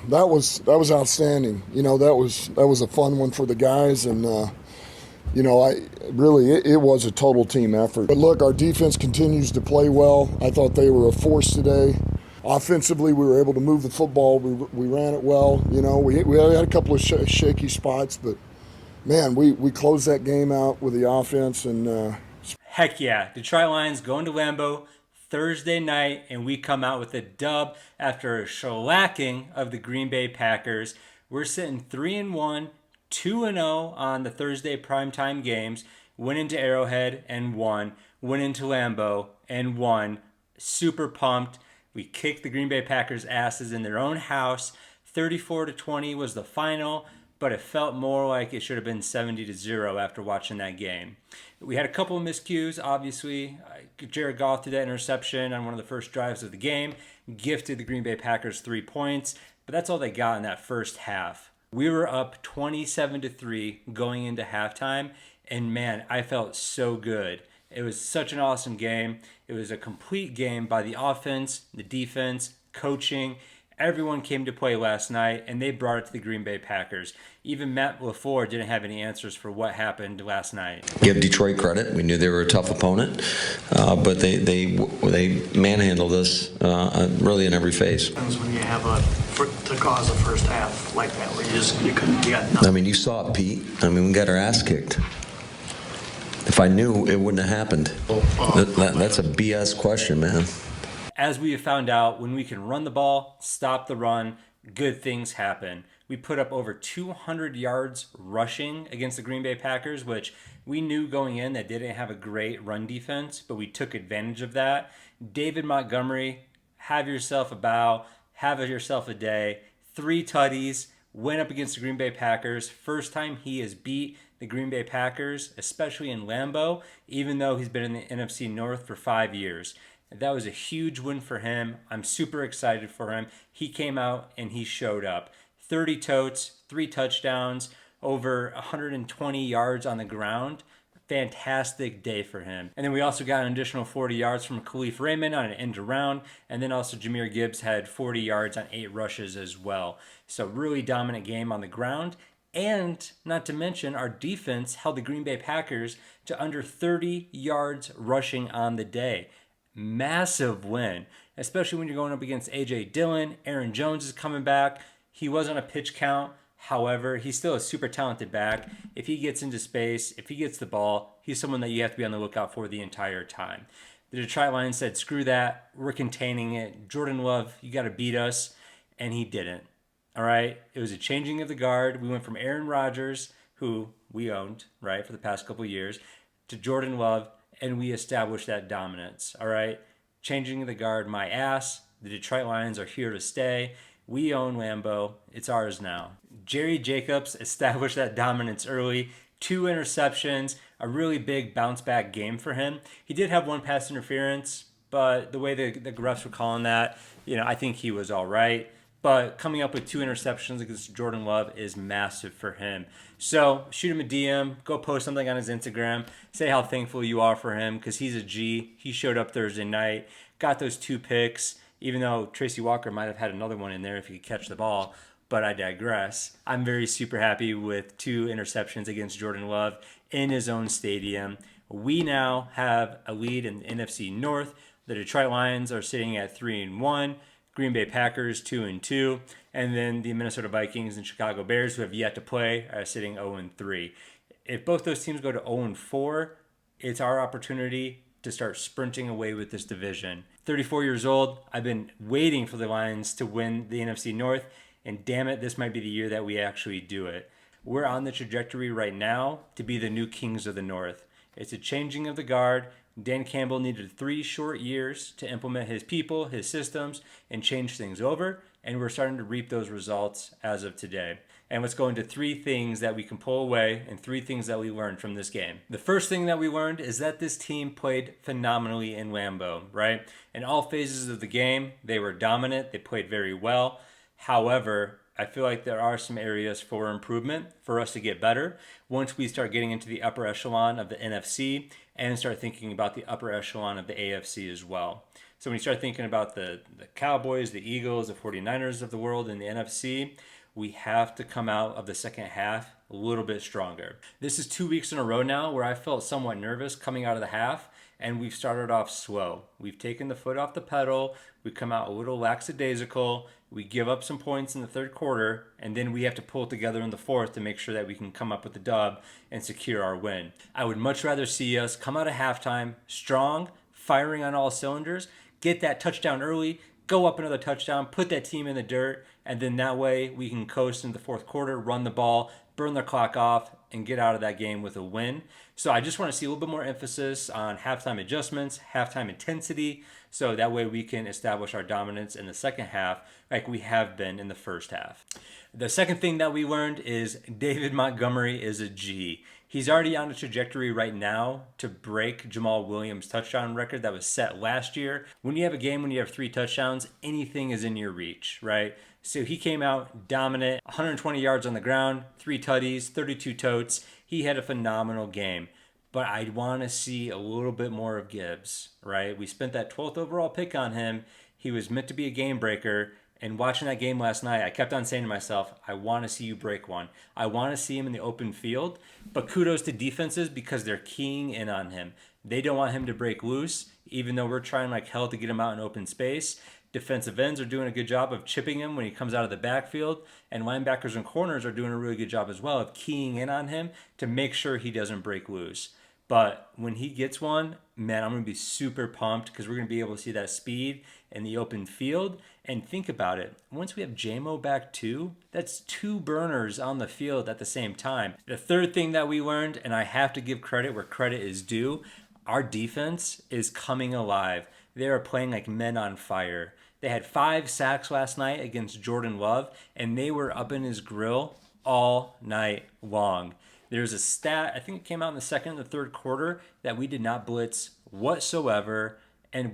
that was outstanding. That was a fun one for the guys, and I really it was a total team effort. But look, our defense continues to play well. I thought they were a force today. Offensively, we were able to move the football. We ran it well. We had a couple of shaky spots, but man, we closed that game out with the offense. And Heck yeah, Detroit Lions going to Lambeau Thursday night, and we come out with a dub after a shellacking of the Green Bay Packers. We're sitting 3-1, 2-0 on the Thursday primetime games. Went into Arrowhead and won. Went into Lambeau and won. Super pumped. We kicked the Green Bay Packers' asses in their own house. 34-20 was the final, but it felt more like it should have been 70-0 after watching that game. We had a couple of miscues, obviously. Jared Goff threw that interception on one of the first drives of the game, gifted the Green Bay Packers 3 points, but that's all they got in that first half. We were up 27-3 going into halftime, and man, I felt so good. It was such an awesome game. It was a complete game by the offense, the defense, coaching. Everyone came to play last night, and they brought it to the Green Bay Packers. Even Matt LaFleur didn't have any answers for what happened last night. Give Detroit credit. We knew they were a tough opponent, but they manhandled us really in every phase. When you have to cause a first half like that, where you got nothing. I mean, you saw it, Pete. I mean, we got our ass kicked. If I knew, it wouldn't have happened. That's a BS question, man. As we have found out, when we can run the ball, stop the run, good things happen. We put up over 200 yards rushing against the Green Bay Packers, which we knew going in that they didn't have a great run defense, but we took advantage of that. David Montgomery, have yourself a bow, have yourself a day. 3 tutties, went up against the Green Bay Packers. First time he has beat the Green Bay Packers, especially in Lambeau, even though he's been in the NFC North for 5 years. That was a huge win for him. I'm super excited for him. He came out and he showed up. 30 totes, 3 touchdowns, over 120 yards on the ground. Fantastic day for him. And then we also got an additional 40 yards from Khalif Raymond on an end around. And then also Jahmyr Gibbs had 40 yards on 8 rushes as well. So really dominant game on the ground. And not to mention, our defense held the Green Bay Packers to under 30 yards rushing on the day. Massive win, especially when you're going up against A.J. Dillon. Aaron Jones is coming back. He was on a pitch count. However, he's still a super talented back. If he gets into space, if he gets the ball, he's someone that you have to be on the lookout for the entire time. The Detroit Lions said, screw that. We're containing it. Jordan Love, you got to beat us. And he didn't. All right. It was a changing of the guard. We went from Aaron Rodgers, who we owned, right, for the past couple of years, to Jordan Love, and we established that dominance. All right. Changing of the guard, my ass. The Detroit Lions are here to stay. We own Lambeau. It's ours now. Jerry Jacobs established that dominance early. 2 interceptions, a really big bounce back game for him. He did have 1 pass interference, but the way the refs were calling that, I think he was all right. But coming up with 2 interceptions against Jordan Love is massive for him. So shoot him a DM, go post something on his Instagram, say how thankful you are for him because he's a G. He showed up Thursday night, got those 2 picks, even though Tracy Walker might have had another one in there if he could catch the ball. But I digress. I'm very super happy with 2 interceptions against Jordan Love in his own stadium. We now have a lead in the NFC North. The Detroit Lions are sitting at 3-1. Green Bay Packers 2-2, and then the Minnesota Vikings and Chicago Bears, who have yet to play, are sitting 0-3. If both those teams go to 0-4, it's our opportunity to start sprinting away with this division. 34 years old, I've been waiting for the Lions to win the NFC North, and damn it, this might be the year that we actually do it. We're on the trajectory right now to be the new kings of the North. It's a changing of the guard. Dan Campbell needed 3 short years to implement his people, his systems, and change things over, and we're starting to reap those results as of today. And let's go into 3 things that we can pull away and 3 things that we learned from this game. The first thing that we learned is that this team played phenomenally in Lambeau, right? In all phases of the game, they were dominant, they played very well. However, I feel like there are some areas for improvement for us to get better once we start getting into the upper echelon of the NFC and start thinking about the upper echelon of the AFC as well. So when you start thinking about the Cowboys, the Eagles, the 49ers of the world in the NFC, we have to come out of the second half a little bit stronger. This is 2 weeks in a row now where I felt somewhat nervous coming out of the half, and we've started off slow. We've taken the foot off the pedal. We come out a little lackadaisical. We give up some points in the third quarter, and then we have to pull it together in the fourth to make sure that we can come up with the dub and secure our win. I would much rather see us come out of halftime strong, firing on all cylinders, get that touchdown early, go up another touchdown, put that team in the dirt, and then that way we can coast into the fourth quarter, run the ball, burn the clock off, and get out of that game with a win. So I just want to see a little bit more emphasis on halftime adjustments, halftime intensity, so that way we can establish our dominance in the second half like we have been in the first half. The second thing that we learned is David Montgomery is a G. He's already on a trajectory right now to break Jamal Williams' touchdown record that was set last year. When you have a game when you have 3 touchdowns, anything is in your reach, right? So he came out dominant, 120 yards on the ground, 3 tutties, 32 totes. He had a phenomenal game. But I want to see a little bit more of Gibbs, right? We spent that 12th overall pick on him. He was meant to be a game breaker. And watching that game last night, I kept on saying to myself, I want to see you break one. I want to see him in the open field. But kudos to defenses because they're keying in on him. They don't want him to break loose, even though we're trying like hell to get him out in open space. Defensive ends are doing a good job of chipping him when he comes out of the backfield. And linebackers and corners are doing a really good job as well of keying in on him to make sure he doesn't break loose. But when he gets one, man, I'm going to be super pumped because we're going to be able to see that speed in the open field. And think about it. Once we have JMO back too, that's 2 burners on the field at the same time. The third thing that we learned, and I have to give credit where credit is due, our defense is coming alive. They are playing like men on fire. They had 5 sacks last night against Jordan Love, and they were up in his grill all night long. There's a stat, I think it came out in the second and the third quarter, that we did not blitz whatsoever,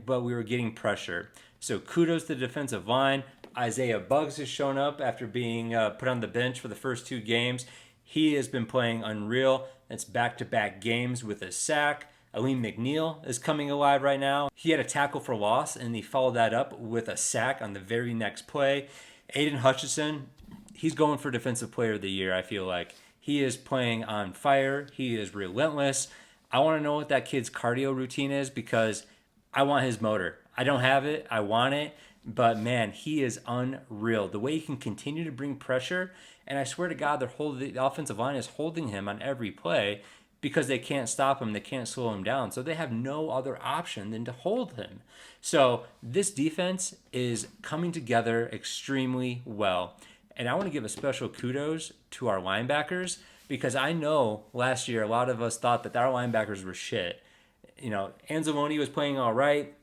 but we were getting pressure. So kudos to the defensive line. Isaiah Buggs has shown up after being put on the bench for the first 2 games. He has been playing unreal. It's back-to-back games with a sack. Aleem McNeil is coming alive right now. He had a tackle for loss, and he followed that up with a sack on the very next play. Aiden Hutchinson, he's going for Defensive Player of the Year, I feel like. He is playing on fire. He is relentless. I want to know what that kid's cardio routine is because I want his motor. I don't have it. I want it. But, man, he is unreal. The way he can continue to bring pressure, and I swear to God, the offensive line is holding him on every play because they can't stop him. They can't slow him down. So they have no other option than to hold him. So this defense is coming together extremely well. And I want to give a special kudos to our linebackers because I know last year a lot of us thought that our linebackers were shit. You know, Anzalone was playing all right.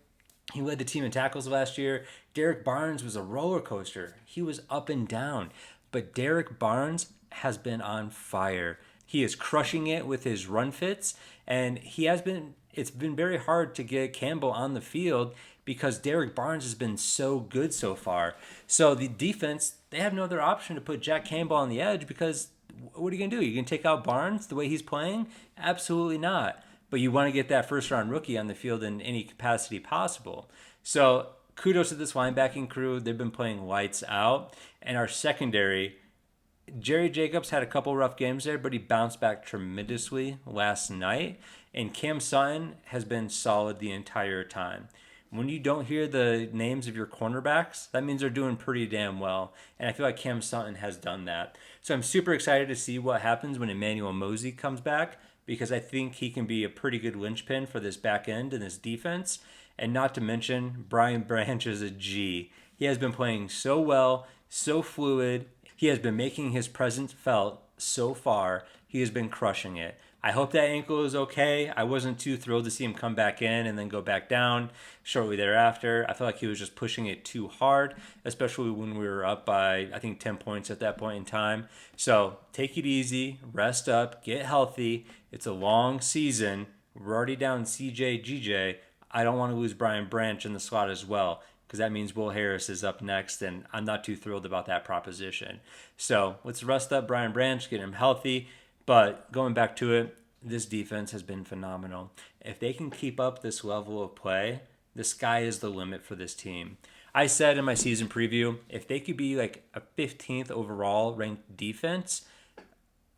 He led the team in tackles last year. Derek Barnes was a roller coaster. He was up and down. But Derek Barnes has been on fire. He is crushing it with his run fits. And it's been very hard to get Campbell on the field because Derek Barnes has been so good so far. So the defense, they have no other option to put Jack Campbell on the edge because what are you going to do? You can take out Barnes the way he's playing? Absolutely not. But you want to get that first-round rookie on the field in any capacity possible. So kudos to this linebacking crew. They've been playing lights out. And our secondary, Jerry Jacobs had a couple rough games there, but he bounced back tremendously last night. And Cam Sutton has been solid the entire time. When you don't hear the names of your cornerbacks, that means they're doing pretty damn well. And I feel like Cam Sutton has done that. So I'm super excited to see what happens when Emmanuel Mosey comes back because I think he can be a pretty good linchpin for this back end and this defense. And not to mention, Brian Branch is a G. He has been playing so well, so fluid. He has been making his presence felt so far. He has been crushing it. I hope that ankle is okay. I wasn't too thrilled to see him come back in and then go back down shortly thereafter. I felt like he was just pushing it too hard, especially when we were up by, I think, 10 points at that point in time. So take it easy, rest up, get healthy. It's a long season. We're already down CJ, GJ. I don't want to lose Brian Branch in the slot as well because that means Will Harris is up next, and I'm not too thrilled about that proposition. So let's rest up Brian Branch, get him healthy. But going back to it, this defense has been phenomenal. If they can keep up this level of play, The sky is the limit for this team. I said in my season preview, if they could be like a 15th overall ranked defense,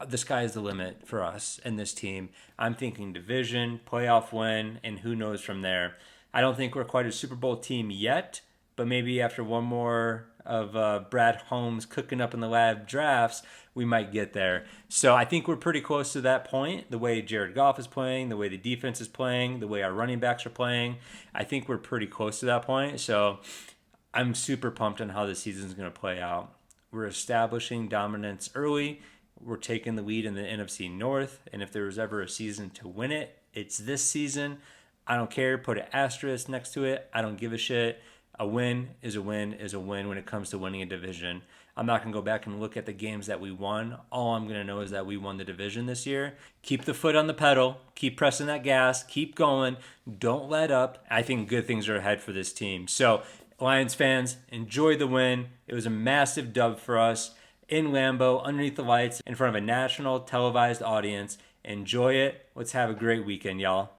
the sky is the limit for us and this team. I'm thinking division, playoff win, and who knows from there. I don't think we're quite a Super Bowl team yet, but maybe after one more of Brad Holmes cooking up in the lab drafts, we might get there. So I think we're pretty close to that point. The way Jared Goff is playing, the way the defense is playing, the way our running backs are playing, I think we're pretty close to that point. So I'm super pumped on how the season's going to play out. We're establishing dominance early. We're taking the lead in the NFC North, and if there was ever a season to win it, it's this season. I don't care. Put an asterisk next to it. I don't give a shit. A win is a win is a win when it comes to winning a division. I'm not going to go back and look at the games that we won. All I'm going to know is that we won the division this year. Keep the foot on the pedal. Keep pressing that gas. Keep going. Don't let up. I think good things are ahead for this team. So, Lions fans, enjoy the win. It was a massive dub for us in Lambeau, underneath the lights, in front of a national televised audience. Enjoy it. Let's have a great weekend, y'all.